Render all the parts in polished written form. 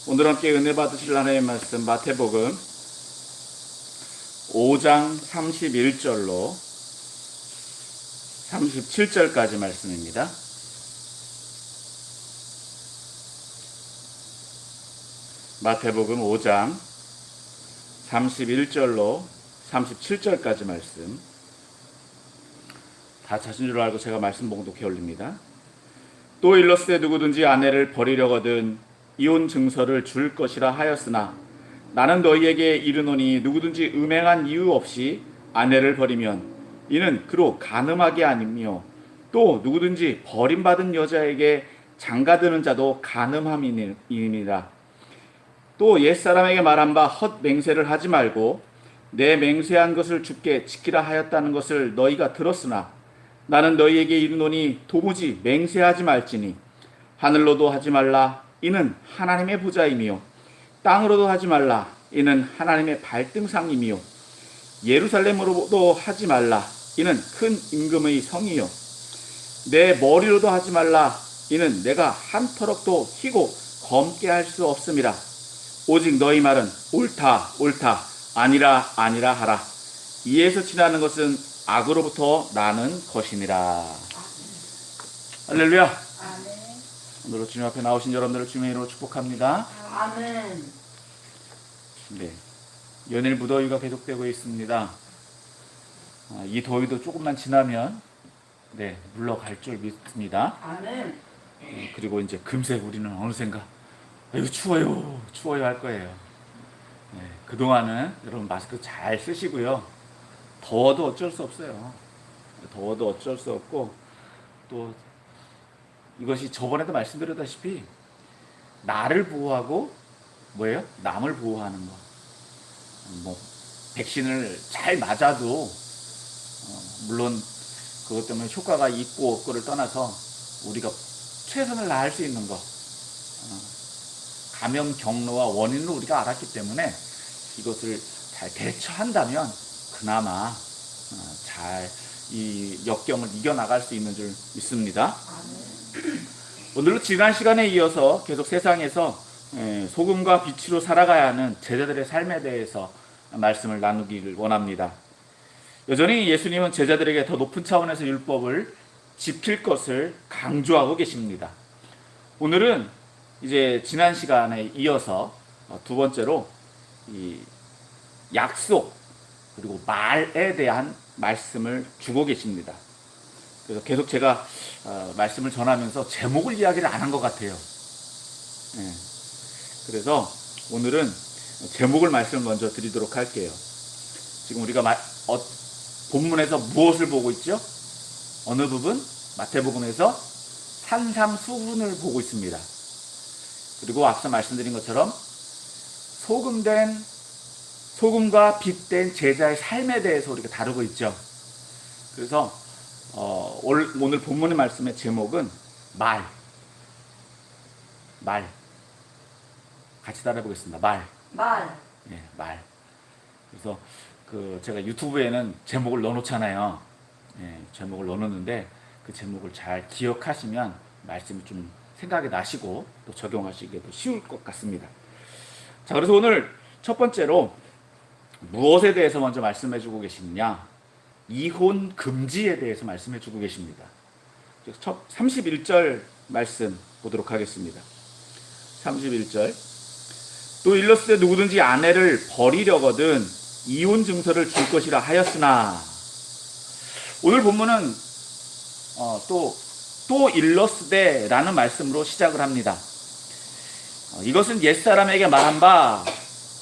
오늘 함께 은혜 받으실 하나님의 말씀 마태복음 5장 31절로 37절까지 말씀입니다. 마태복음 5장 31절로 37절까지 말씀. 다 자신 줄 알고 제가 말씀 봉독해 올립니다. 또 일렀으되 누구든지 아내를 버리려거든 이혼 증서를 줄 것이라 하였으나 나는 너희에게 이르노니 누구든지 음행한 이유 없이 아내를 버리면 이는 그로 간음하게 아니며 또 누구든지 버림받은 여자에게 장가드는 자도 간음함이니라. 또 옛사람에게 말한 바 헛맹세를 하지 말고 내 맹세한 것을 주께 지키라 하였다는 것을 너희가 들었으나 나는 너희에게 이르노니 도무지 맹세하지 말지니 하늘로도 하지 말라 이는 하나님의 보좌이며 땅으로도 하지 말라 이는 하나님의 발등상이며 예루살렘으로도 하지 말라 이는 큰 임금의 성이요 내 머리로도 하지 말라 이는 내가 한 터럭도 희고 검게 할 수 없음이라. 오직 너희 말은 옳다 옳다 아니라 아니라 하라. 이에서 지나는 것은 악으로부터 나는 것이니라. 할렐루야. 아멘. 오늘 주님 앞에 나오신 여러분들을 주님의 이름으로 축복합니다. 아멘. 네, 연일 무더위가 계속되고 있습니다. 이 더위도 조금만 지나면 물러갈 줄 믿습니다. 아멘. 그리고 이제 금세 우리는 어느샌가 아유 추워요 할 거예요. 그동안은 여러분 마스크 잘 쓰시고요. 더워도 어쩔 수 없어요. 더워도 어쩔 수 없고 또 이것이 저번에도 말씀드렸다시피 나를 보호하고 뭐예요? 남을 보호하는 거. 뭐 백신을 잘 맞아도 물론 그것 때문에 효과가 있고 없고를 떠나서 우리가 최선을 다할 수 있는 거 감염 경로와 원인을 우리가 알았기 때문에 이것을 잘 대처한다면 그나마 잘 이 역경을 이겨나갈 수 있는 줄 믿습니다. 오늘도 지난 시간에 이어서 계속 세상에서 소금과 빛으로 살아가야 하는 제자들의 삶에 대해서 말씀을 나누기를 원합니다. 여전히 예수님은 제자들에게 더 높은 차원에서 율법을 지킬 것을 강조하고 계십니다. 오늘은 이제 지난 시간에 이어서 두 번째로 이 약속 그리고 말에 대한 말씀을 주고 계십니다. 그래서 계속 제가 말씀을 전하면서 제목을 이야기를 안 한 것 같아요. 그래서 오늘은 제목을 말씀을 먼저 드리도록 할게요. 지금 우리가 본문에서 무엇을 보고 있죠? 어느 부분? 마태복음에서 산삼수훈을 보고 있습니다. 그리고 앞서 말씀드린 것처럼 소금과 빛된 제자의 삶에 대해서 우리가 다루고 있죠. 그래서 오늘 본문의 말씀의 제목은 말. 같이 따라해보겠습니다. 말. 그래서 제가 유튜브에는 제목을 넣어놓잖아요. 제목을 넣어놓는데 그 제목을 잘 기억하시면 말씀이 좀 생각이 나시고 또 적용하시기도 쉬울 것 같습니다. 자, 그래서 오늘 첫 번째로 무엇에 대해서 먼저 말씀해주고 계시느냐? 이혼 금지에 대해서 말씀해주고 계십니다. 31절 말씀 보도록 하겠습니다. 31절. 또 일렀으되 누구든지 아내를 버리려거든 이혼 증서를 줄 것이라 하였으나. 오늘 본문은 또 일렀으되 라는 말씀으로 시작을 합니다. 이것은 옛사람에게 말한 바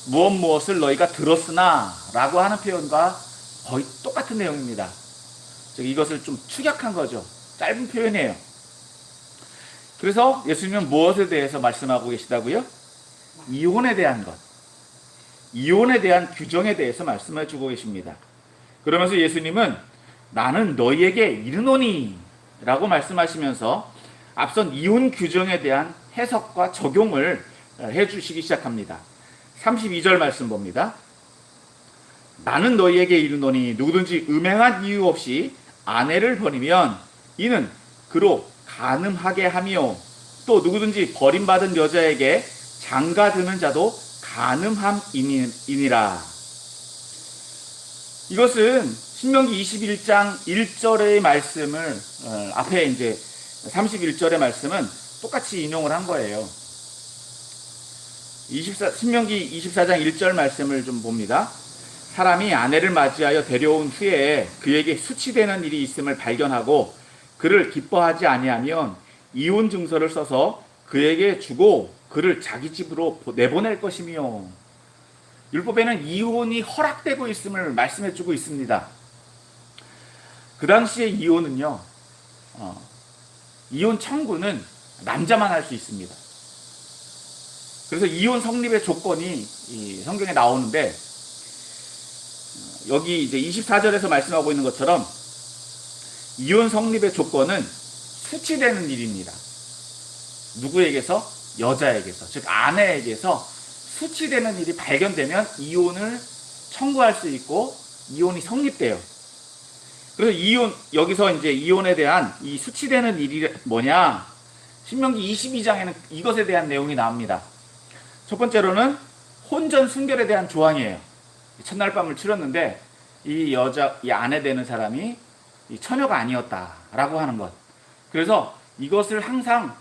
무엇을 너희가 들었으나 라고 하는 표현과 거의 똑같은 내용입니다. 즉 이것을 좀 축약한 거죠. 짧은 표현이에요. 그래서 예수님은 무엇에 대해서 말씀하고 계시다고요? 이혼에 대한 것, 이혼에 대한 규정에 대해서 말씀해 주고 계십니다. 그러면서 예수님은 나는 너희에게 이르노니 라고 말씀하시면서 앞선 이혼 규정에 대한 해석과 적용을 해주시기 시작합니다. 32절 말씀 봅니다. 나는 너희에게 이르노니 누구든지 음행한 이유 없이 아내를 버리면 이는 그로 간음하게 하며 또 누구든지 버림받은 여자에게 장가드는 자도 간음함이니라. 이것은 신명기 21장 1절의 말씀을 앞에 이제 31절의 말씀은 똑같이 인용을 한 거예요. 신명기 24장 1절 말씀을 좀 봅니다. 사람이 아내를 맞이하여 데려온 후에 그에게 수치되는 일이 있음을 발견하고 그를 기뻐하지 아니하면 이혼 증서를 써서 그에게 주고 그를 자기 집으로 내보낼 것이며, 율법에는 이혼이 허락되고 있음을 말씀해 주고 있습니다. 그 당시에 이혼은요, 이혼 청구는 남자만 할 수 있습니다. 그래서 이혼 성립의 조건이 이 성경에 나오는데, 여기 이제 24절에서 말씀하고 있는 것처럼 이혼 성립의 조건은 수치되는 일입니다. 누구에게서? 여자에게서, 즉 아내에게서 수치되는 일이 발견되면 이혼을 청구할 수 있고 이혼이 성립돼요. 그래서 여기서 이제 이혼에 대한 이 수치되는 일이 뭐냐? 신명기 22장에는 이것에 대한 내용이 나옵니다. 첫 번째로는 혼전 순결에 대한 조항이에요. 첫날 밤을 치렀는데 이 아내 되는 사람이 이 처녀가 아니었다라고 하는 것. 그래서 이것을 항상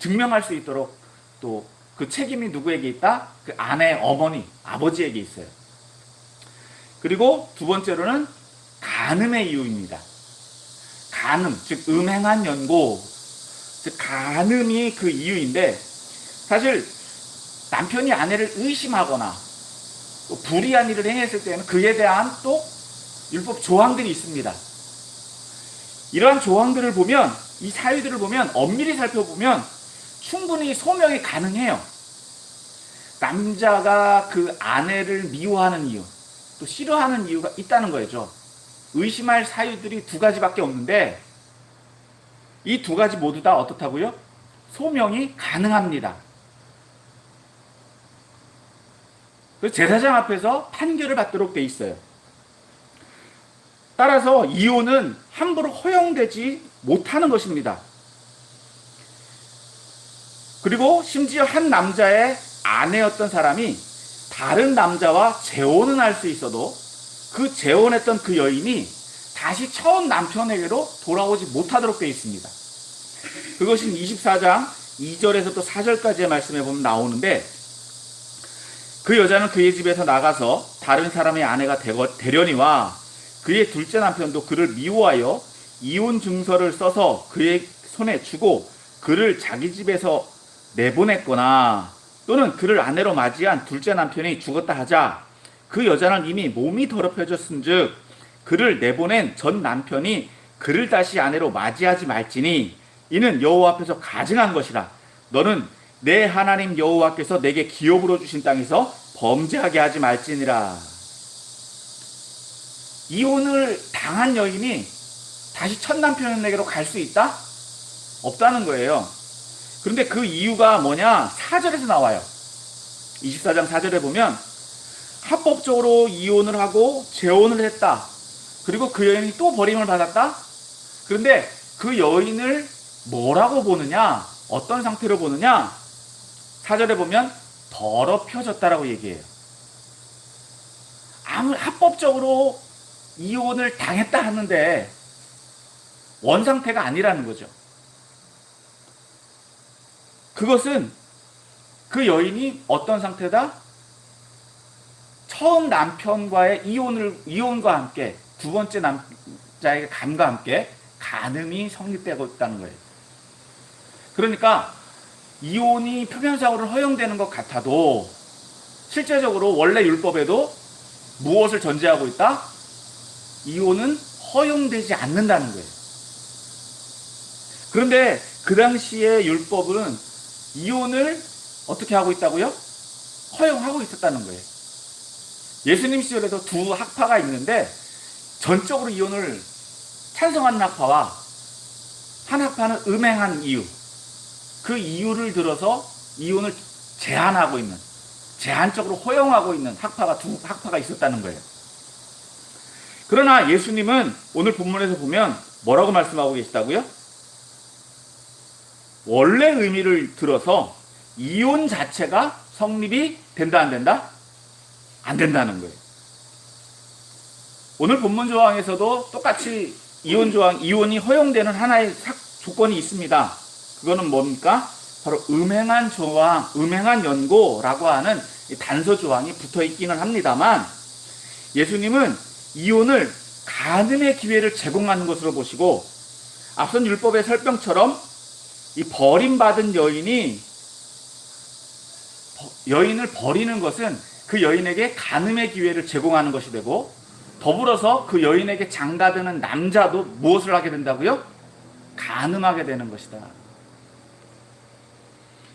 증명할 수 있도록 또 그 책임이 누구에게 있다? 그 아내의 어머니, 아버지에게 있어요. 그리고 두 번째로는 간음의 이유입니다. 간음, 즉 음행한 연고, 즉 간음이 그 이유인데, 사실 남편이 아내를 의심하거나 또 불의한 일을 행했을 때는 그에 대한 또 율법 조항들이 있습니다. 이러한 조항들을 보면, 이 사유들을 보면, 엄밀히 살펴보면 충분히 소명이 가능해요. 남자가 그 아내를 미워하는 이유, 또 싫어하는 이유가 있다는 거죠. 의심할 사유들이 두 가지밖에 없는데 이 두 가지 모두 다 어떻다고요? 소명이 가능합니다. 그래서 제사장 앞에서 판결을 받도록 돼 있어요. 따라서 이혼은 함부로 허용되지 못하는 것입니다. 그리고 심지어 한 남자의 아내였던 사람이 다른 남자와 재혼은 할 수 있어도 그 재혼했던 그 여인이 다시 처음 남편에게로 돌아오지 못하도록 되어 있습니다. 그것이 24장 2절에서 또 4절까지의 말씀에 보면 나오는데, 그 여자는 그의 집에서 나가서 다른 사람의 아내가 되려니와 그의 둘째 남편도 그를 미워하여 이혼 증서를 써서 그의 손에 주고 그를 자기 집에서 내보냈거나, 또는 그를 아내로 맞이한 둘째 남편이 죽었다 하자 그 여자는 이미 몸이 더럽혀졌은즉 그를 내보낸 전 남편이 그를 다시 아내로 맞이하지 말지니 이는 여호와 앞에서 가증한 것이라. 너는 내 하나님 여호와께서 내게 기업으로 주신 땅에서 범죄하게 하지 말지니라. 이혼을 당한 여인이 다시 첫 남편에게로 갈 수 있다? 없다는 거예요. 그런데 그 이유가 뭐냐? 4절에서 나와요. 24장 4절에 보면 합법적으로 이혼을 하고 재혼을 했다. 그리고 그 여인이 또 버림을 받았다. 그런데 그 여인을 뭐라고 보느냐? 어떤 상태로 보느냐? 4절에 보면 더럽혀졌다라고 얘기해요. 합법적으로 이혼을 당했다 하는데 원상태가 아니라는 거죠. 그것은 그 여인이 어떤 상태다? 처음 남편과의 이혼과 함께 두 번째 남자의 감과 함께 간음이 성립되고 있다는 거예요. 그러니까 이혼이 표면적으로 허용되는 것 같아도 실제적으로 원래 율법에도 무엇을 전제하고 있다? 이혼은 허용되지 않는다는 거예요. 그런데 그 당시의 율법은 이혼을 어떻게 하고 있다고요? 허용하고 있었다는 거예요. 예수님 시절에도 두 학파가 있는데 전적으로 이혼을 찬성하는 학파와 한 학파는 음행한 이유, 그 이유를 들어서 이혼을 제한하고 있는, 제한적으로 허용하고 있는 두 학파가 있었다는 거예요. 그러나 예수님은 오늘 본문에서 보면 뭐라고 말씀하고 계시다고요? 원래 의미를 들어서 이혼 자체가 성립이 된다 안 된다? 안 된다는 거예요. 오늘 본문 조항에서도 똑같이 이혼이 허용되는 하나의 조건이 있습니다. 그거는 뭡니까? 바로 음행한 조항, 음행한 연고라고 하는 단서 조항이 붙어 있기는 합니다만, 예수님은 이혼을 간음의 기회를 제공하는 것으로 보시고, 앞선 율법의 설명처럼 이 버림받은 여인을 버리는 것은 그 여인에게 간음의 기회를 제공하는 것이 되고, 더불어서 그 여인에게 장가드는 남자도 무엇을 하게 된다고요? 간음하게 되는 것이다.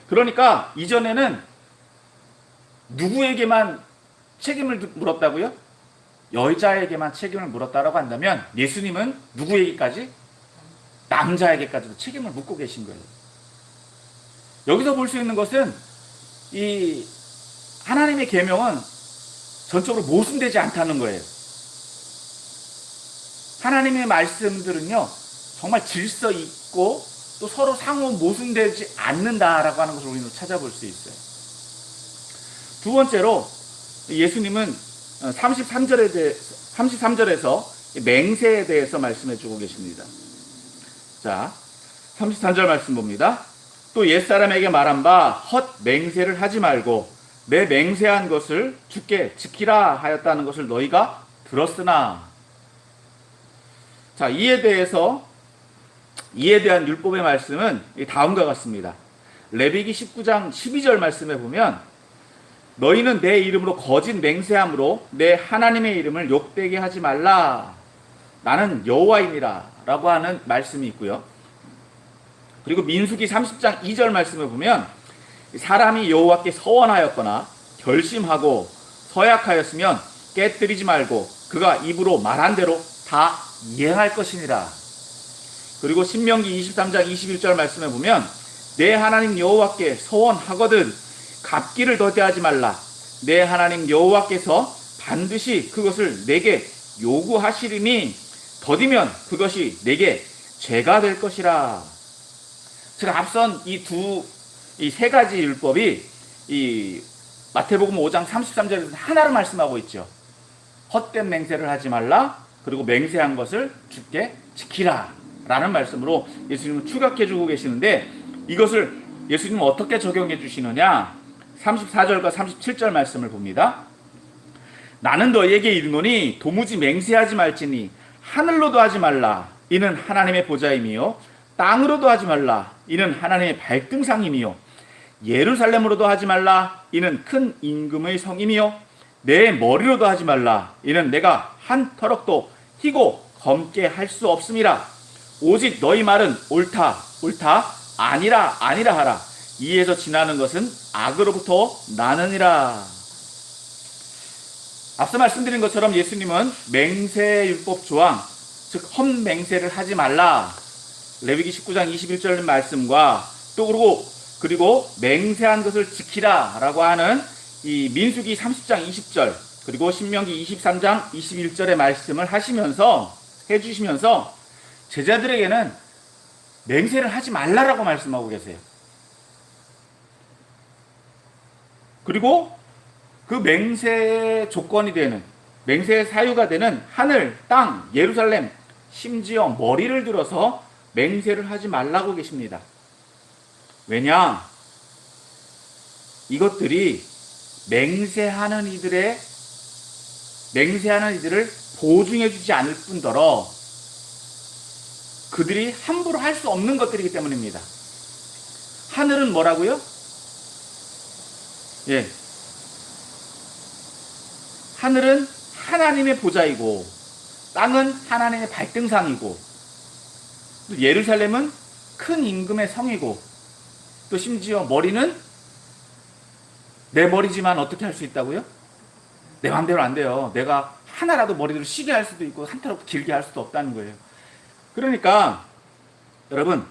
그러니까 이전에는 누구에게만 책임을 물었다고요? 여자에게만 책임을 물었다라고 한다면, 예수님은 누구에게까지? 남자에게까지도 책임을 묻고 계신 거예요. 여기서 볼 수 있는 것은 이 하나님의 계명은 전적으로 모순되지 않다는 거예요. 하나님의 말씀들은요, 정말 질서 있고 또 서로 상호 모순되지 않는다라고 하는 것을 우리는 찾아볼 수 있어요. 두 번째로 예수님은 33절에서 맹세에 대해서 말씀해 주고 계십니다. 자, 33절 말씀 봅니다. 또 옛사람에게 말한 바 헛 맹세를 하지 말고 내 맹세한 것을 주께 지키라 하였다는 것을 너희가 들었으나. 자, 이에 대한 율법의 말씀은 다음과 같습니다. 레위기 19장 12절 말씀에 보면, 너희는 내 이름으로 거짓 맹세함으로 내 하나님의 이름을 욕되게 하지 말라. 나는 여호와이니라 라고 하는 말씀이 있고요. 그리고 민수기 30장 2절 말씀을 보면, 사람이 여호와께 서원하였거나 결심하고 서약하였으면 깨뜨리지 말고 그가 입으로 말한 대로 다 이행할 것이니라. 그리고 신명기 23장 21절 말씀에 보면, 내 하나님 여호와께 서원하거든 갚기를 더디하지 말라. 내 하나님 여호와께서 반드시 그것을 내게 요구하시리니 더디면 그것이 내게 죄가 될 것이라. 제가 앞선 이 세 가지 율법이 이 마태복음 5장 33절에서 하나를 말씀하고 있죠. 헛된 맹세를 하지 말라. 그리고 맹세한 것을 주께 지키라 라는 말씀으로 예수님은 추격해 주고 계시는데, 이것을 예수님은 어떻게 적용해 주시느냐? 34절과 37절 말씀을 봅니다. 나는 너희에게 이르노니 도무지 맹세하지 말지니 하늘로도 하지 말라. 이는 하나님의 보좌임이요. 땅으로도 하지 말라. 이는 하나님의 발등상임이요. 예루살렘으로도 하지 말라. 이는 큰 임금의 성임이요. 내 머리로도 하지 말라. 이는 내가 한 터럭도 희고 검게 할 수 없음이라. 오직 너희 말은 옳다 아니라 하라. 이에서 지나는 것은 악으로부터 나느니라. 앞서 말씀드린 것처럼 예수님은 맹세율법 조항, 즉 헛맹세를 하지 말라, 레위기 19장 21절 말씀과 또 그리고 맹세한 것을 지키라 라고 하는 이 민수기 30장 20절 그리고 신명기 23장 21절의 말씀을 해주시면서 제자들에게는 맹세를 하지 말라라고 말씀하고 계세요. 그리고 그 맹세의 조건이 되는, 맹세의 사유가 되는 하늘, 땅, 예루살렘, 심지어 머리를 들어서 맹세를 하지 말라고 계십니다. 왜냐? 이것들이 맹세하는 이들을 보증해 주지 않을 뿐더러 그들이 함부로 할 수 없는 것들이기 때문입니다. 하늘은 뭐라고요? 예. 하늘은 하나님의 보좌이고 땅은 하나님의 발등상이고 또 예루살렘은 큰 임금의 성이고 또 심지어 머리는 내 머리지만 어떻게 할 수 있다고요? 내 마음대로 안 돼요. 내가 하나라도 머리를 쉬게 할 수도 있고 한타라도 길게 할 수도 없다는 거예요. 그러니까 여러분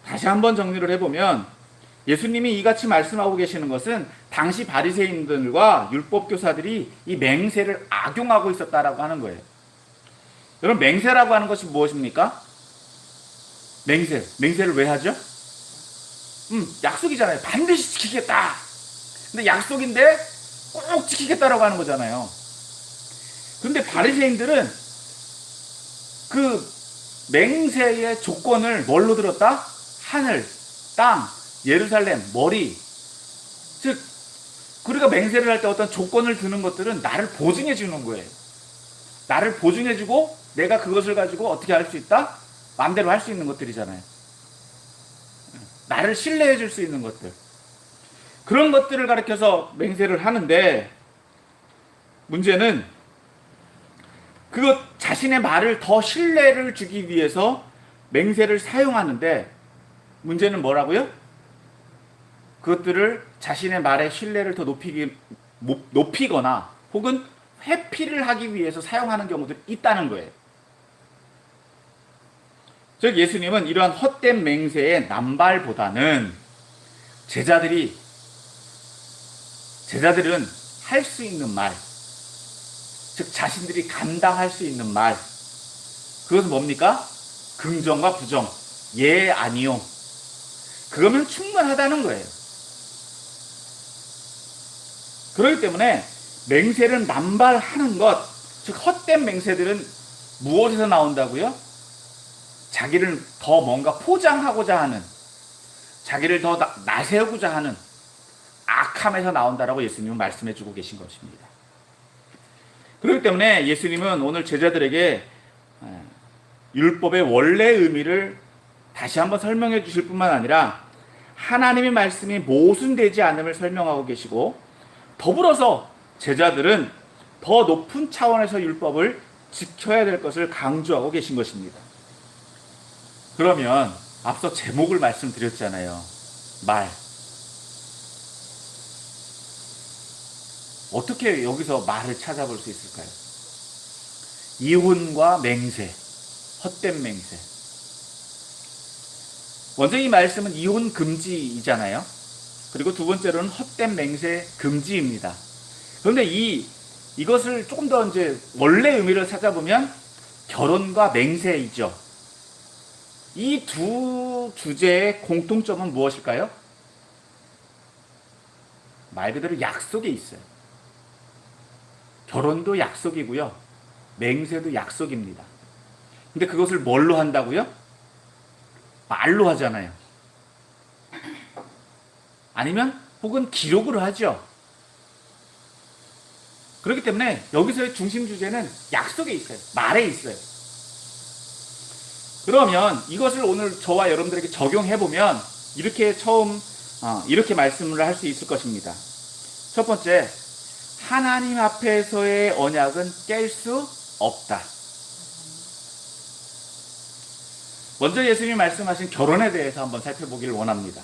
다시 한번 정리를 해보면 예수님이 이같이 말씀하고 계시는 것은 당시 바리새인들과 율법교사들이 이 맹세를 악용하고 있었다라고 하는 거예요. 여러분 맹세라고 하는 것이 무엇입니까? 맹세를 왜 하죠? 약속이잖아요. 반드시 지키겠다. 근데 약속인데 꼭 지키겠다라고 하는 거잖아요. 근데 바리새인들은 그 맹세의 조건을 뭘로 들었다? 하늘, 땅, 예루살렘, 머리. 즉 우리가 맹세를 할 때 어떤 조건을 드는 것들은 나를 보증해 주는 거예요. 나를 보증해 주고 내가 그것을 가지고 어떻게 할 수 있다? 마음대로 할 수 있는 것들이잖아요. 나를 신뢰해 줄 수 있는 것들. 그런 것들을 가리켜서 맹세를 하는데, 문제는 그것 자신의 말을 더 신뢰를 주기 위해서 맹세를 사용하는데, 문제는 뭐라고요? 그것들을 자신의 말의 신뢰를 더 높이거나 혹은 회피를 하기 위해서 사용하는 경우들이 있다는 거예요. 즉 예수님은 이러한 헛된 맹세의 남발보다는 제자들은 할 수 있는 말, 즉 자신들이 감당할 수 있는 말, 그것은 뭡니까? 긍정과 부정, 예, 아니요. 그거면 충분하다는 거예요. 그렇기 때문에 맹세를 남발하는 것, 즉 헛된 맹세들은 무엇에서 나온다고요? 자기를 더 뭔가 포장하고자 하는, 자기를 더 나세우고자 하는 악함에서 나온다라고 예수님은 말씀해 주고 계신 것입니다. 그렇기 때문에 예수님은 오늘 제자들에게 율법의 원래 의미를 다시 한번 설명해 주실 뿐만 아니라 하나님의 말씀이 모순되지 않음을 설명하고 계시고, 더불어서 제자들은 더 높은 차원에서 율법을 지켜야 될 것을 강조하고 계신 것입니다. 그러면 앞서 제목을 말씀드렸잖아요. 말. 어떻게 여기서 말을 찾아볼 수 있을까요? 이혼과 맹세, 헛된 맹세. 먼저 이 말씀은 이혼 금지이잖아요. 그리고 두 번째로는 헛된 맹세 금지입니다. 그런데 이것을 조금 더 이제 원래 의미를 찾아보면 결혼과 맹세이죠. 이 두 주제의 공통점은 무엇일까요? 말 그대로 약속에 있어요. 결혼도 약속이고요. 맹세도 약속입니다. 근데 그것을 뭘로 한다고요? 말로 하잖아요. 아니면 혹은 기록으로 하죠. 그렇기 때문에 여기서의 중심 주제는 약속에 있어요. 말에 있어요. 그러면 이것을 오늘 저와 여러분들에게 적용해보면 이렇게 말씀을 할 수 있을 것입니다. 첫 번째, 하나님 앞에서의 언약은 깰 수 없다. 먼저 예수님이 말씀하신 결혼에 대해서 한번 살펴보기를 원합니다.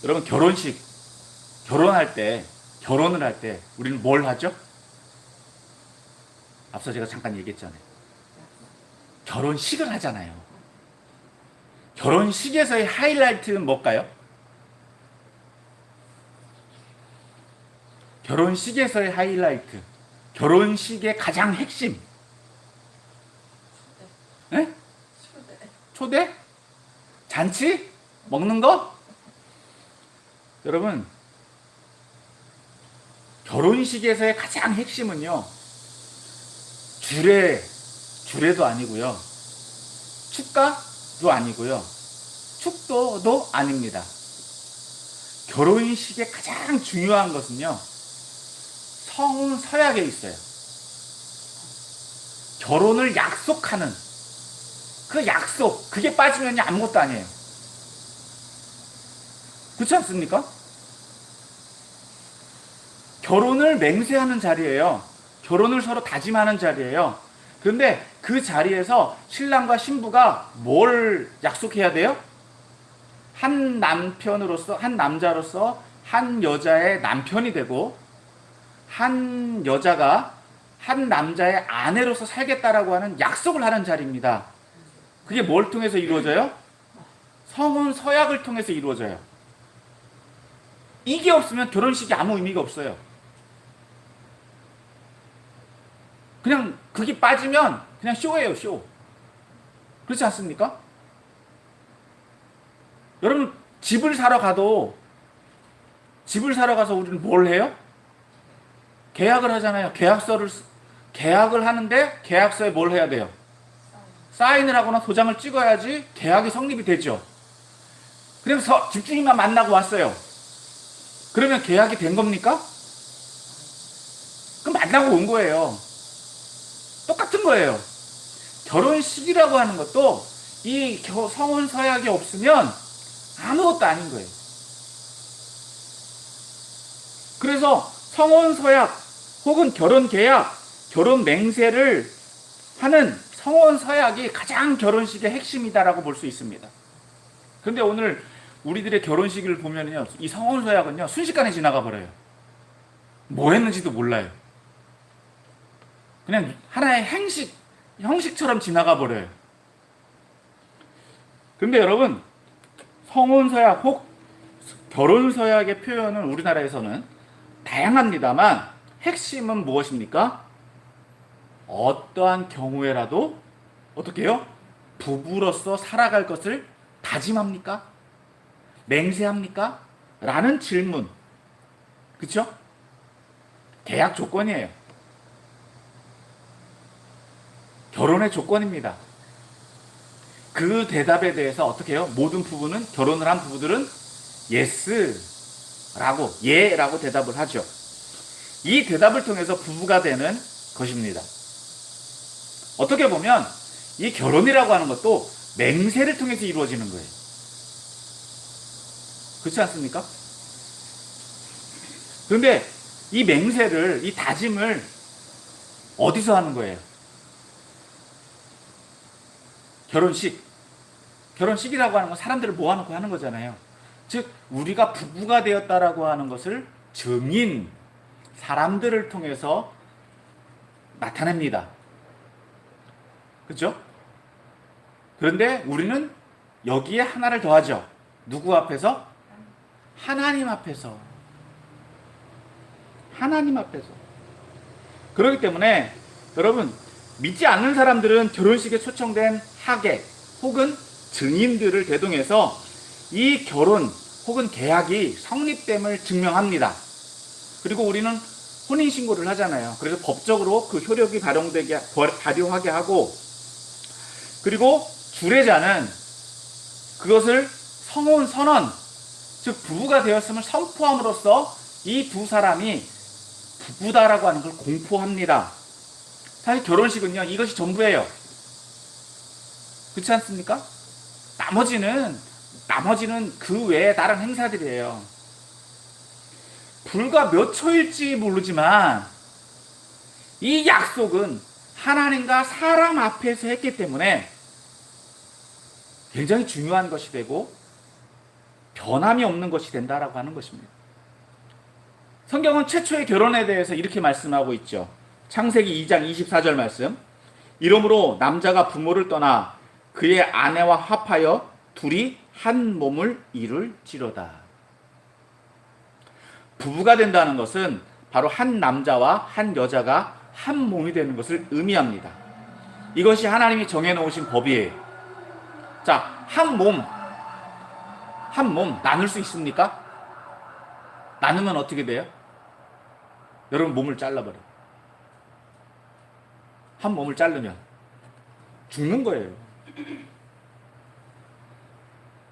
여러분, 결혼을 할 때 우리는 뭘 하죠? 앞서 제가 잠깐 얘기했잖아요. 결혼식을 하잖아요. 결혼식에서의 하이라이트는 뭘까요? 결혼식에서의 하이라이트, 결혼식의 가장 핵심. 네? 초대? 잔치? 먹는 거? 여러분, 결혼식에서의 가장 핵심은요, 주례도 아니고요, 축가도 아니고요, 축도도 아닙니다. 결혼식의 가장 중요한 것은요, 성은 서약에 있어요. 결혼을 약속하는 그 약속, 그게 빠지면 아무것도 아니에요. 그렇지 않습니까? 결혼을 맹세하는 자리예요. 결혼을 서로 다짐하는 자리예요. 그런데 그 자리에서 신랑과 신부가 뭘 약속해야 돼요? 한 남자로서 한 여자의 남편이 되고, 한 여자가 한 남자의 아내로서 살겠다라고 하는 약속을 하는 자리입니다. 그게 뭘 통해서 이루어져요? 성혼 서약을 통해서 이루어져요. 이게 없으면 결혼식이 아무 의미가 없어요. 그냥 그게 빠지면 그냥 쇼예요, 쇼. 그렇지 않습니까? 여러분, 집을 사러 가도 집을 사러 가서 우리는 뭘 해요? 계약을 하잖아요. 계약을 하는데 계약서에 뭘 해야 돼요? 사인을 하거나 도장을 찍어야지 계약이 성립이 되죠. 그래서 집주인만 만나고 왔어요. 그러면 계약이 된 겁니까? 그럼 만나고 온 거예요. 똑같은 거예요. 결혼식이라고 하는 것도 이 성혼 서약이 없으면 아무것도 아닌 거예요. 그래서 성혼 서약 혹은 결혼 계약, 결혼 맹세를 하는 성혼 서약이 가장 결혼식의 핵심이다라고 볼 수 있습니다. 그런데 오늘 우리들의 결혼식을 보면요, 이 성혼 서약은요 순식간에 지나가 버려요. 뭐 했는지도 몰라요. 그냥 하나의 형식처럼 지나가 버려요. 근데 여러분, 성혼 서약 혹 결혼 서약의 표현은 우리나라에서는 다양합니다만 핵심은 무엇입니까? 어떠한 경우에라도 어떻게 해요? 부부로서 살아갈 것을 다짐합니까? 맹세합니까? 라는 질문. 그쵸? 계약 조건이에요. 결혼의 조건입니다. 그 대답에 대해서 어떻게 해요? 모든 부부는, 결혼을 한 부부들은 예스라고, 예라고 대답을 하죠. 이 대답을 통해서 부부가 되는 것입니다. 어떻게 보면 이 결혼이라고 하는 것도 맹세를 통해서 이루어지는 거예요. 그렇지 않습니까? 그런데 이 맹세를, 이 다짐을 어디서 하는 거예요? 결혼식이라고 하는 건 사람들을 모아놓고 하는 거잖아요. 즉 우리가 부부가 되었다라고 하는 것을 증인, 사람들을 통해서 나타냅니다. 그렇죠? 그런데 우리는 여기에 하나를 더하죠. 누구 앞에서? 하나님 앞에서. 하나님 앞에서. 그렇기 때문에 여러분, 믿지 않는 사람들은 결혼식에 초청된 하객 혹은 증인들을 대동해서 이 결혼 혹은 계약이 성립됨을 증명합니다. 그리고 우리는 혼인신고를 하잖아요. 그래서 법적으로 그 효력이 발효하게 하고, 그리고 주례자는 그것을 성혼 선언, 즉 부부가 되었음을 선포함으로써 이 두 사람이 부부다라고 하는 걸 공포합니다. 사실 결혼식은요, 이것이 전부예요. 그렇지 않습니까? 나머지는 그 외에 다른 행사들이에요. 불과 몇 초일지 모르지만 이 약속은 하나님과 사람 앞에서 했기 때문에 굉장히 중요한 것이 되고 변함이 없는 것이 된다라고 하는 것입니다. 성경은 최초의 결혼에 대해서 이렇게 말씀하고 있죠. 창세기 2장 24절 말씀. 이러므로 남자가 부모를 떠나 그의 아내와 합하여 둘이 한 몸을 이룰지로다. 부부가 된다는 것은 바로 한 남자와 한 여자가 한 몸이 되는 것을 의미합니다. 이것이 하나님이 정해놓으신 법이에요. 자, 한 몸 나눌 수 있습니까? 나누면 어떻게 돼요? 여러분, 몸을 잘라버려. 한 몸을 자르면 죽는 거예요.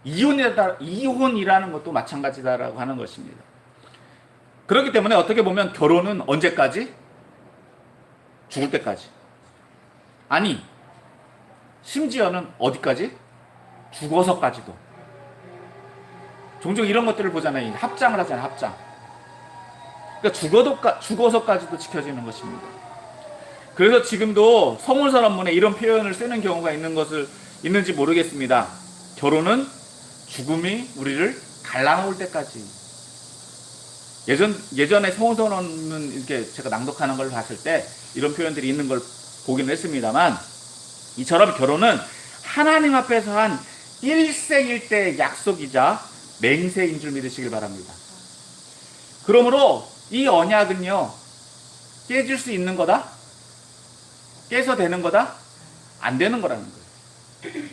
이혼이라는 것도 마찬가지다라고 하는 것입니다. 그렇기 때문에 어떻게 보면 결혼은 언제까지? 죽을 때까지. 아니, 심지어는 어디까지? 죽어서까지도. 종종 이런 것들을 보잖아요. 합장을 하잖아요. 합장. 그러니까 죽어서까지도 지켜지는 것입니다. 그래서 지금도 성혼선언문에 이런 표현을 쓰는 경우가 있는지 모르겠습니다. 결혼은 죽음이 우리를 갈라놓을 때까지. 예전에 성혼선언문 이렇게 제가 낭독하는 걸 봤을 때 이런 표현들이 있는 걸 보기는 했습니다만, 이처럼 결혼은 하나님 앞에서 한 일생일대의 약속이자 맹세인 줄 믿으시길 바랍니다. 그러므로 이 언약은요, 깨질 수 있는 거다? 깨서 되는 거다? 안 되는 거라는 거예요.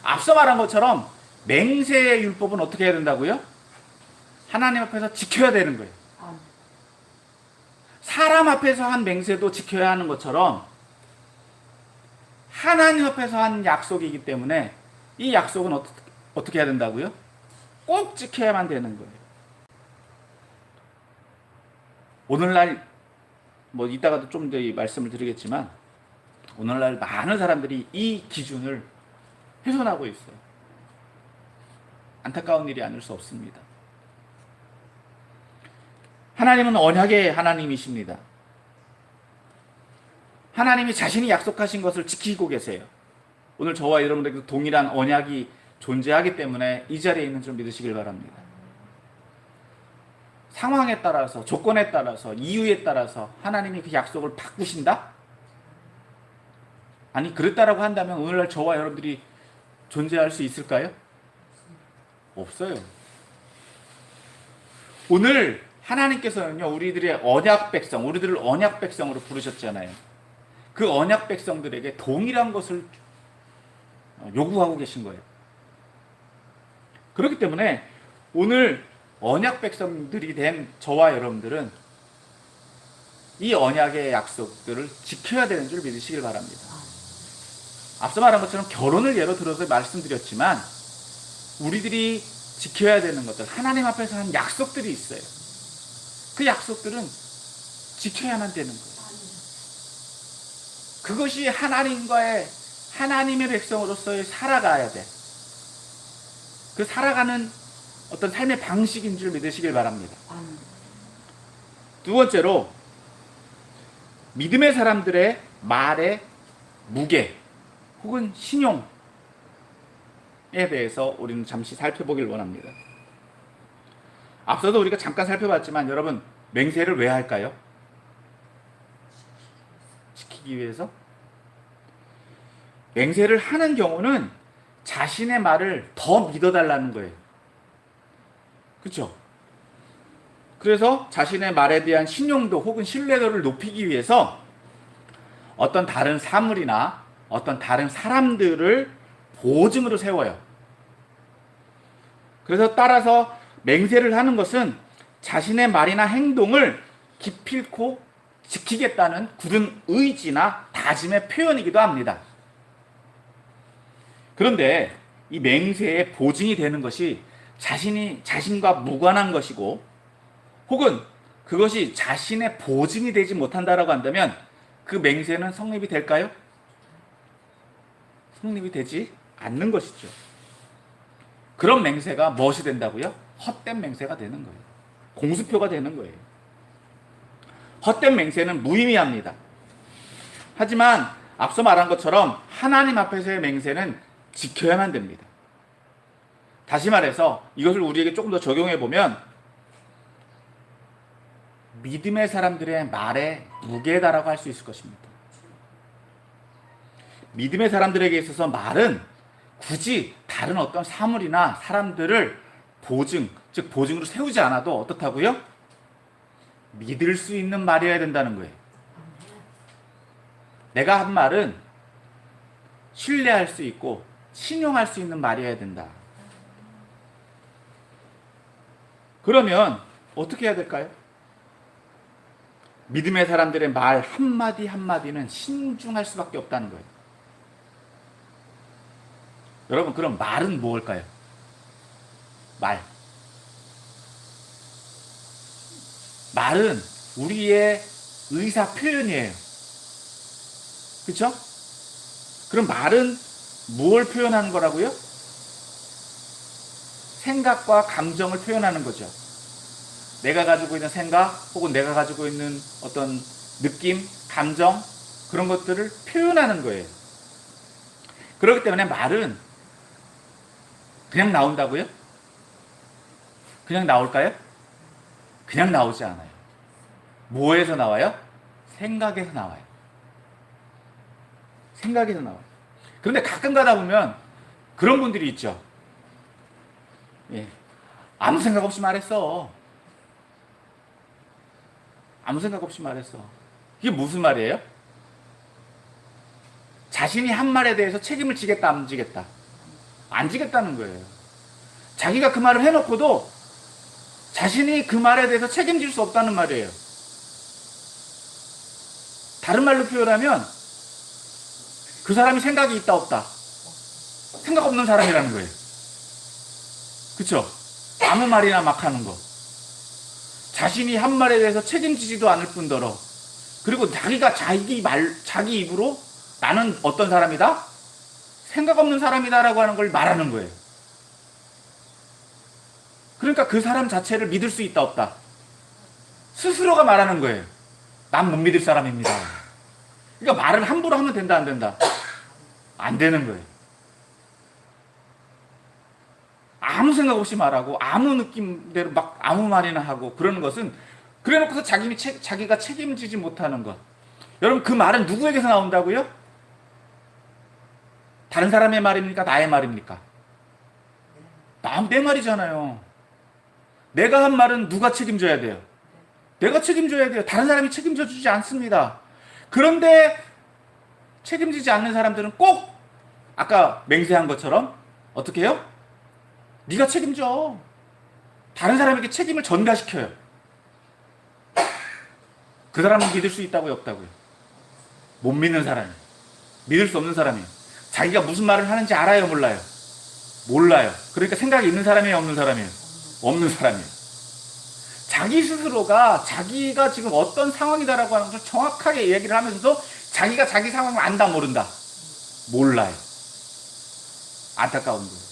앞서 말한 것처럼 맹세의 율법은 어떻게 해야 된다고요? 하나님 앞에서 지켜야 되는 거예요. 사람 앞에서 한 맹세도 지켜야 하는 것처럼 하나님 앞에서 한 약속이기 때문에 이 약속은 어떻게 해야 된다고요? 꼭 지켜야만 되는 거예요. 오늘날 뭐 이따가도 좀 더 말씀을 드리겠지만 오늘날 많은 사람들이 이 기준을 훼손하고 있어요. 안타까운 일이 아닐 수 없습니다. 하나님은 언약의 하나님이십니다. 하나님이 자신이 약속하신 것을 지키고 계세요. 오늘 저와 여러분들에게 동일한 언약이 존재하기 때문에 이 자리에 있는 줄 믿으시길 바랍니다. 상황에 따라서, 조건에 따라서, 이유에 따라서 하나님이 그 약속을 바꾸신다? 아니, 그랬다라고 한다면 오늘날 저와 여러분들이 존재할 수 있을까요? 없어요. 오늘 하나님께서는요, 우리들의 언약 백성, 우리들을 언약 백성으로 부르셨잖아요. 그 언약 백성들에게 동일한 것을 요구하고 계신 거예요. 그렇기 때문에 오늘 언약 백성들이 된 저와 여러분들은 이 언약의 약속들을 지켜야 되는 줄 믿으시길 바랍니다. 앞서 말한 것처럼 결혼을 예로 들어서 말씀드렸지만 우리들이 지켜야 되는 것들, 하나님 앞에서 한 약속들이 있어요. 그 약속들은 지켜야만 되는 거예요. 그것이 하나님의 백성으로서의 살아가야 돼. 그 살아가는 어떤 삶의 방식인 줄 믿으시길 바랍니다. 두 번째로 믿음의 사람들의 말의 무게 혹은 신용에 대해서 우리는 잠시 살펴보길 원합니다. 앞서도 우리가 잠깐 살펴봤지만 여러분, 맹세를 왜 할까요? 지키기 위해서? 맹세를 하는 경우는 자신의 말을 더 믿어달라는 거예요. 그렇죠? 그래서 자신의 말에 대한 신용도 혹은 신뢰도를 높이기 위해서 어떤 다른 사물이나 어떤 다른 사람들을 보증으로 세워요. 그래서 따라서 맹세를 하는 것은 자신의 말이나 행동을 기필코 지키겠다는 굳은 의지나 다짐의 표현이기도 합니다. 그런데 이 맹세의 보증이 되는 것이 자신과 무관한 것이고 혹은 그것이 자신의 보증이 되지 못한다라고 한다면 그 맹세는 성립이 될까요? 성립이 되지 않는 것이죠. 그런 맹세가 무엇이 된다고요? 헛된 맹세가 되는 거예요. 공수표가 되는 거예요. 헛된 맹세는 무의미합니다. 하지만 앞서 말한 것처럼 하나님 앞에서의 맹세는 지켜야만 됩니다. 다시 말해서 이것을 우리에게 조금 더 적용해 보면 믿음의 사람들의 말에 무게다라고 할 수 있을 것입니다. 믿음의 사람들에게 있어서 말은 굳이 다른 어떤 사물이나 사람들을 즉 보증으로 세우지 않아도 어떻다고요? 믿을 수 있는 말이어야 된다는 거예요. 내가 한 말은 신뢰할 수 있고 신용할 수 있는 말이어야 된다. 그러면 어떻게 해야 될까요? 믿음의 사람들의 말 한마디 한마디는 신중할 수밖에 없다는 거예요. 여러분, 그럼 말은 무엇일까요? 말은 우리의 의사 표현이에요. 그렇죠? 그럼 말은 무엇을 표현하는 거라고요? 생각과 감정을 표현하는 거죠. 내가 가지고 있는 생각 혹은 내가 가지고 있는 어떤 느낌, 감정 그런 것들을 표현하는 거예요. 그렇기 때문에 말은 그냥 나온다고요? 그냥 나올까요? 그냥 나오지 않아요. 뭐에서 나와요? 생각에서 나와요. 생각에서 나와요. 그런데 가끔 가다 보면 그런 분들이 있죠. 예. 아무 생각 없이 말했어. 아무 생각 없이 말했어. 이게 무슨 말이에요? 자신이 한 말에 대해서 책임을 지겠다, 안 지겠다? 안 지겠다는 거예요. 자기가 그 말을 해놓고도 자신이 그 말에 대해서 책임질 수 없다는 말이에요. 다른 말로 표현하면 그 사람이 생각이 있다 없다. 생각 없는 사람이라는 거예요. 그쵸? 아무 말이나 막 하는 거. 자신이 한 말에 대해서 책임지지도 않을 뿐더러, 그리고 자기가 자기 입으로 나는 어떤 사람이다? 생각 없는 사람이다라고 하는 걸 말하는 거예요. 그러니까 그 사람 자체를 믿을 수 있다 없다. 스스로가 말하는 거예요. 난 못 믿을 사람입니다. 그러니까 말을 함부로 하면 된다 안 된다? 안 되는 거예요. 아무 생각 없이 말하고 아무 느낌대로 막 아무 말이나 하고 그러는 것은, 그래놓고서 자기가 책임지지 못하는 것. 여러분, 그 말은 누구에게서 나온다고요? 다른 사람의 말입니까? 나의 말입니까? 내 말이잖아요. 내가 한 말은 누가 책임져야 돼요? 내가 책임져야 돼요. 다른 사람이 책임져 주지 않습니다. 그런데 책임지지 않는 사람들은 꼭 아까 맹세한 것처럼 어떻게 해요? 네가 책임져. 다른 사람에게 책임을 전가시켜요. 그 사람은 믿을 수 있다고요, 없다고요? 못 믿는 사람이, 믿을 수 없는 사람이에요. 자기가 무슨 말을 하는지 알아요, 몰라요? 몰라요. 그러니까 생각이 있는 사람이에요, 없는 사람이에요? 없는 사람이에요. 자기 스스로가 자기가 지금 어떤 상황이다라고 하는 것을 정확하게 얘기를 하면서도 자기가 자기 상황을 안다, 모른다? 몰라요. 안타까운 거예요.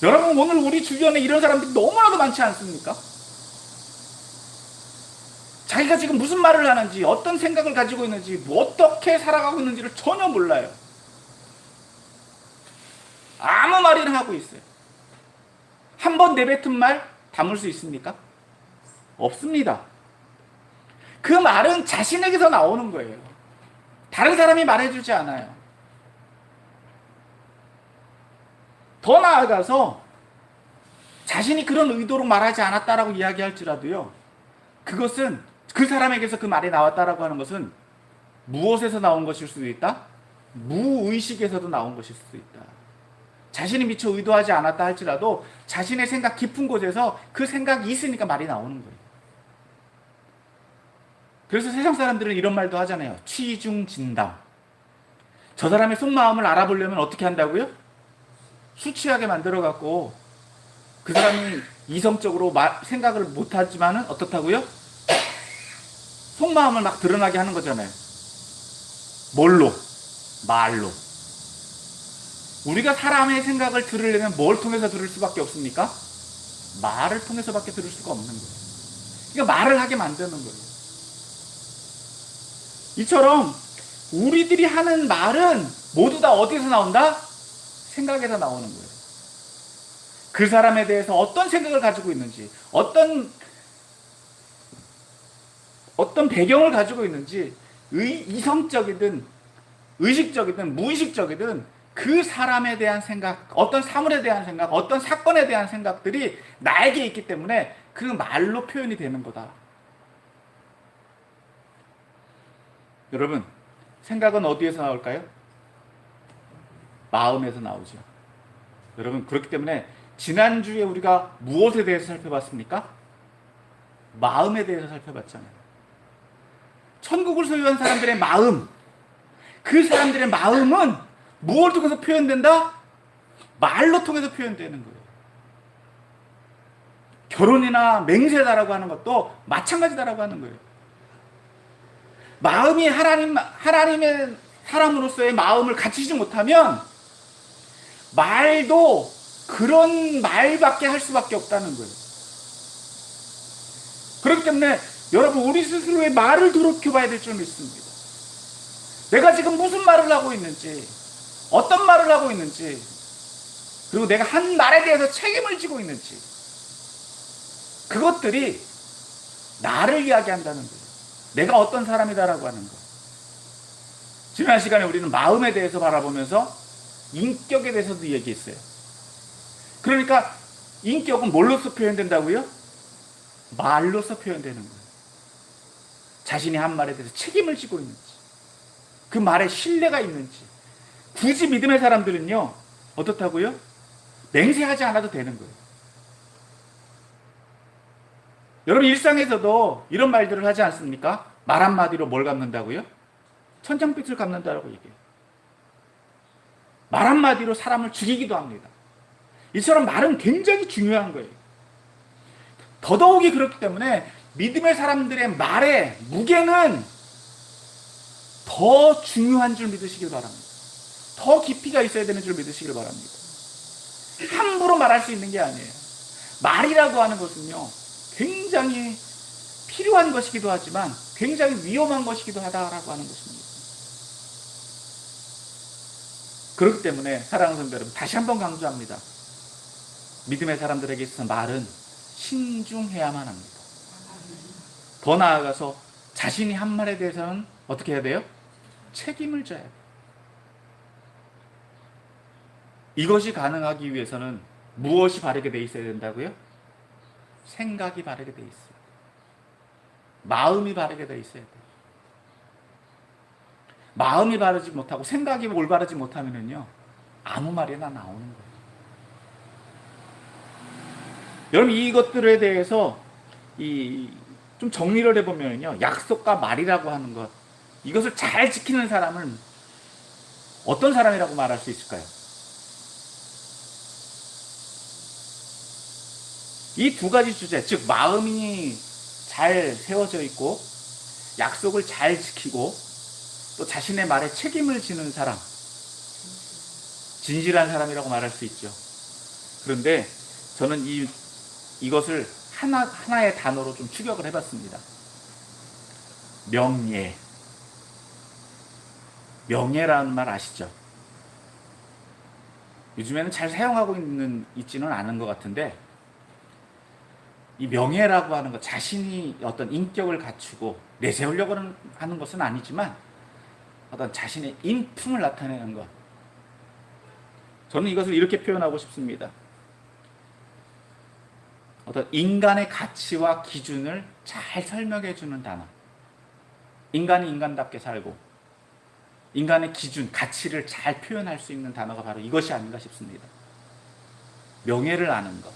여러분, 오늘 우리 주변에 이런 사람들이 너무나도 많지 않습니까? 자기가 지금 무슨 말을 하는지, 어떤 생각을 가지고 있는지, 어떻게 살아가고 있는지를 전혀 몰라요. 아무 말이나 하고 있어요. 한 번 내뱉은 말 담을 수 있습니까? 없습니다. 그 말은 자신에게서 나오는 거예요. 다른 사람이 말해주지 않아요. 더 나아가서 자신이 그런 의도로 말하지 않았다라고 이야기할지라도요, 그것은 그 사람에게서 그 말이 나왔다라고 하는 것은 무엇에서 나온 것일 수도 있다? 무의식에서도 나온 것일 수도 있다. 자신이 미처 의도하지 않았다 할지라도 자신의 생각 깊은 곳에서 그 생각이 있으니까 말이 나오는 거예요. 그래서 세상 사람들은 이런 말도 하잖아요. 취중진담. 저 사람의 속마음을 알아보려면 어떻게 한다고요? 수치하게 만들어갖고 그 사람이 이성적으로 생각을 못하지만은 어떻다고요? 속마음을 막 드러나게 하는 거잖아요. 뭘로? 말로. 우리가 사람의 생각을 들으려면 뭘 통해서 들을 수밖에 없습니까? 말을 통해서밖에 들을 수가 없는 거예요. 그러니까 말을 하게 만드는 거예요. 이처럼 우리들이 하는 말은 모두 다 어디서 나온다? 생각에서 나오는 거예요. 그 사람에 대해서 어떤 생각을 가지고 있는지, 어떤 배경을 가지고 있는지, 이성적이든 의식적이든 무의식적이든 그 사람에 대한 생각, 어떤 사물에 대한 생각, 어떤 사건에 대한 생각들이 나에게 있기 때문에 그 말로 표현이 되는 거다. 여러분, 생각은 어디에서 나올까요? 마음에서 나오죠. 여러분, 그렇기 때문에 지난주에 우리가 무엇에 대해서 살펴봤습니까? 마음에 대해서 살펴봤잖아요. 천국을 소유한 사람들의 마음, 그 사람들의 마음은 무엇을 통해서 표현된다? 말로 통해서 표현되는 거예요. 결혼이나 맹세다라고 하는 것도 마찬가지다라고 하는 거예요. 마음이 하나님의 사람으로서의 마음을 갖추지 못하면 말도 그런 말밖에 할 수밖에 없다는 거예요. 그렇기 때문에 여러분, 우리 스스로의 말을 돌이켜봐야 될 점이 있습니다. 내가 지금 무슨 말을 하고 있는지, 어떤 말을 하고 있는지, 그리고 내가 한 말에 대해서 책임을 지고 있는지, 그것들이 나를 이야기한다는 거예요. 내가 어떤 사람이다라고 하는 거. 지난 시간에 우리는 마음에 대해서 바라보면서 인격에 대해서도 얘기했어요. 그러니까 인격은 뭘로서 표현된다고요? 말로서 표현되는 거예요. 자신이 한 말에 대해서 책임을 지고 있는지, 그 말에 신뢰가 있는지. 굳이 믿음의 사람들은요, 어떻다고요? 맹세하지 않아도 되는 거예요. 여러분 일상에서도 이런 말들을 하지 않습니까? 말 한마디로 뭘 갚는다고요? 천장빛을 갚는다라고 얘기해요. 말 한마디로 사람을 죽이기도 합니다. 이처럼 말은 굉장히 중요한 거예요. 더더욱이 그렇기 때문에 믿음의 사람들의 말의 무게는 더 중요한 줄 믿으시길 바랍니다. 더 깊이가 있어야 되는 줄 믿으시길 바랍니다. 함부로 말할 수 있는 게 아니에요. 말이라고 하는 것은요, 굉장히 필요한 것이기도 하지만 굉장히 위험한 것이기도 하다라고 하는 것입니다. 그렇기 때문에 사랑하는 성도 여러분, 다시 한번 강조합니다. 믿음의 사람들에게 있어서 말은 신중해야만 합니다. 더 나아가서 자신이 한 말에 대해서는 어떻게 해야 돼요? 책임을 져야 돼요. 이것이 가능하기 위해서는 무엇이 바르게 돼 있어야 된다고요? 생각이 바르게 돼 있어요. 마음이 바르게 돼 있어야 돼요. 마음이 바르지 못하고 생각이 올바르지 못하면요, 아무 말이나 나오는 거예요. 여러분 이것들에 대해서 좀 정리를 해보면요, 약속과 말이라고 하는 것, 이것을 잘 지키는 사람은 어떤 사람이라고 말할 수 있을까요? 이 두 가지 주제, 즉 마음이 잘 세워져 있고 약속을 잘 지키고 또 자신의 말에 책임을 지는 사람, 진실한 사람이라고 말할 수 있죠. 그런데 저는 이것을 하나의 단어로 좀 추격을 해봤습니다. 명예. 명예라는 말 아시죠? 요즘에는 잘 사용하고 있지는 않은 것 같은데, 이 명예라고 하는 것, 자신이 어떤 인격을 갖추고 내세우려고 하는 것은 아니지만 어떤 자신의 인품을 나타내는 것, 저는 이것을 이렇게 표현하고 싶습니다. 어떤 인간의 가치와 기준을 잘 설명해 주는 단어. 인간이 인간답게 살고 인간의 기준, 가치를 잘 표현할 수 있는 단어가 바로 이것이 아닌가 싶습니다. 명예를 아는 것.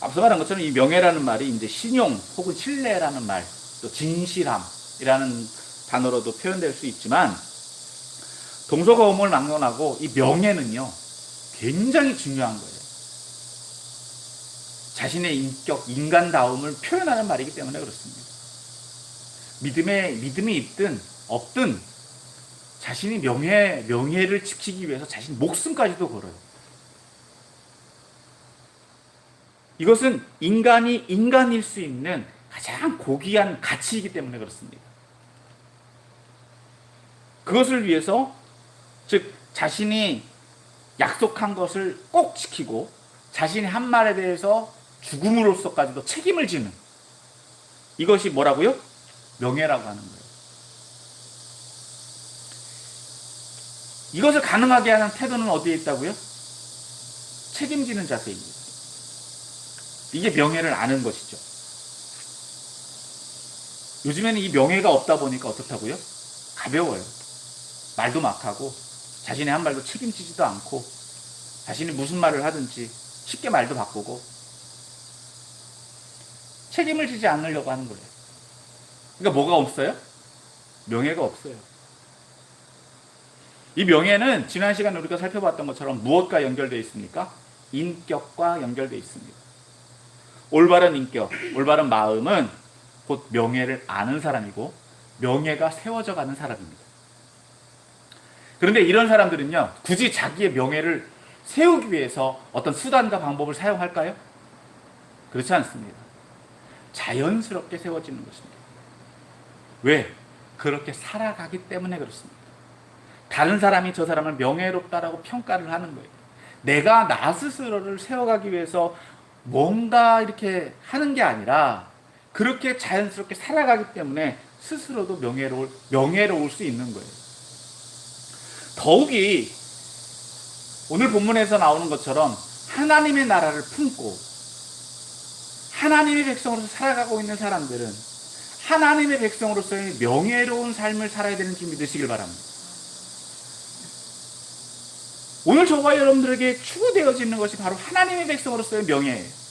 앞서 말한 것처럼 이 명예라는 말이 이제 신용 혹은 신뢰라는 말, 또 진실함이라는 단어로도 표현될 수 있지만, 동서가 음을 막론하고 이 명예는요, 굉장히 중요한 거예요. 자신의 인격, 인간다움을 표현하는 말이기 때문에 그렇습니다. 믿음이 있든 없든 자신이 명예를 지키기 위해서 자신 목숨까지도 걸어요. 이것은 인간이 인간일 수 있는 가장 고귀한 가치이기 때문에 그렇습니다. 그것을 위해서, 즉 자신이 약속한 것을 꼭 지키고 자신의 한 말에 대해서 죽음으로써까지도 책임을 지는, 이것이 뭐라고요? 명예라고 하는 거예요. 이것을 가능하게 하는 태도는 어디에 있다고요? 책임지는 자세입니다. 이게 명예를 아는 것이죠. 요즘에는 이 명예가 없다 보니까 어떻다고요? 가벼워요. 말도 막하고 자신의 한 말도 책임지지도 않고 자신이 무슨 말을 하든지 쉽게 말도 바꾸고 책임을 지지 않으려고 하는 거예요. 그러니까 뭐가 없어요? 명예가 없어요. 이 명예는 지난 시간에 우리가 살펴봤던 것처럼 무엇과 연결되어 있습니까? 인격과 연결되어 있습니다. 올바른 인격, 올바른 마음은 곧 명예를 아는 사람이고 명예가 세워져 가는 사람입니다. 그런데 이런 사람들은요, 굳이 자기의 명예를 세우기 위해서 어떤 수단과 방법을 사용할까요? 그렇지 않습니다. 자연스럽게 세워지는 것입니다. 왜? 그렇게 살아가기 때문에 그렇습니다. 다른 사람이 저 사람을 명예롭다라고 평가를 하는 거예요. 내가 나 스스로를 세워가기 위해서 뭔가 이렇게 하는 게 아니라 그렇게 자연스럽게 살아가기 때문에 스스로도 명예로울 수 있는 거예요. 더욱이 오늘 본문에서 나오는 것처럼 하나님의 나라를 품고 하나님의 백성으로서 살아가고 있는 사람들은 하나님의 백성으로서의 명예로운 삶을 살아야 되는 줄 믿으시길 바랍니다. 오늘 저와 여러분들에게 추구되어지는 것이 바로 하나님의 백성으로서의 명예예요.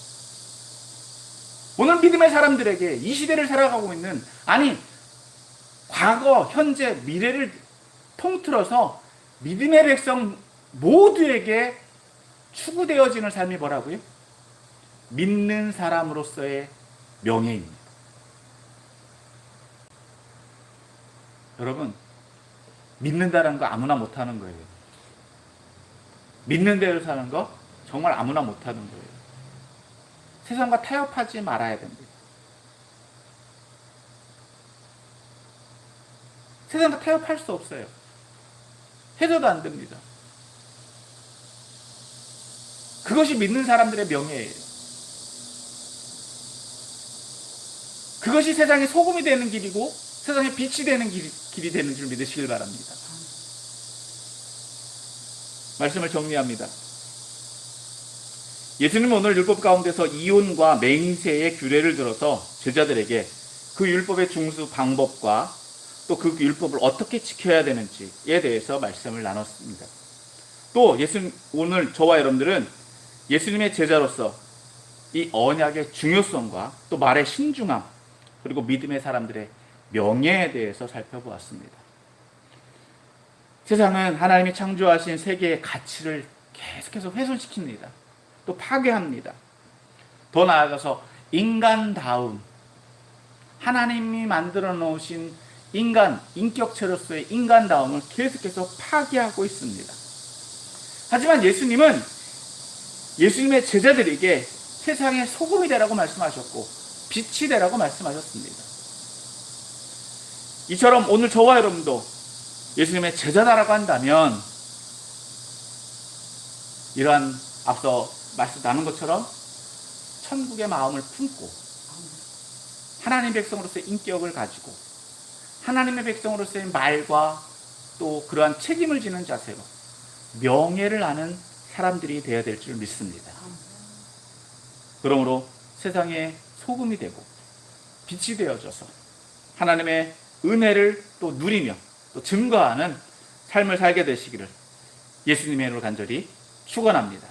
오늘 믿음의 사람들에게 이 시대를 살아가고 있는, 아니 과거, 현재, 미래를 통틀어서 믿음의 백성 모두에게 추구되어지는 삶이 뭐라고요? 믿는 사람으로서의 명예입니다. 여러분, 믿는다는 거 아무나 못하는 거예요. 믿는 대로 사는 거 정말 아무나 못하는 거예요. 세상과 타협하지 말아야 됩니다. 세상과 타협할 수 없어요. 해서도 안 됩니다. 그것이 믿는 사람들의 명예예요. 그것이 세상의 소금이 되는 길이고 세상의 빛이 되는 길이 되는 줄 믿으시길 바랍니다. 말씀을 정리합니다. 예수님은 오늘 율법 가운데서 이혼과 맹세의 규례를 들어서 제자들에게 그 율법의 중수 방법과 또 그 율법을 어떻게 지켜야 되는지에 대해서 말씀을 나눴습니다. 또 오늘 저와 여러분들은 예수님의 제자로서 이 언약의 중요성과 또 말의 신중함, 그리고 믿음의 사람들의 명예에 대해서 살펴보았습니다. 세상은 하나님이 창조하신 세계의 가치를 계속해서 훼손시킵니다. 또 파괴합니다. 더 나아가서 인간다움, 하나님이 만들어 놓으신 인격체로서의 인간다움을 계속해서 파괴하고 있습니다. 하지만 예수님은 예수님의 제자들에게 세상의 소금이 되라고 말씀하셨고 빛이 되라고 말씀하셨습니다. 이처럼 오늘 저와 여러분도 예수님의 제자다라고 한다면 이러한 앞서 말씀 나눈 것처럼 천국의 마음을 품고 하나님 백성으로서의 인격을 가지고 하나님의 백성으로서의 말과 또 그러한 책임을 지는 자세로 명예를 아는 사람들이 되어야 될 줄 믿습니다. 그러므로 세상의 소금이 되고 빛이 되어져서 하나님의 은혜를 또 누리며 또 증거하는 삶을 살게 되시기를 예수님의 이름으로 간절히 축원합니다.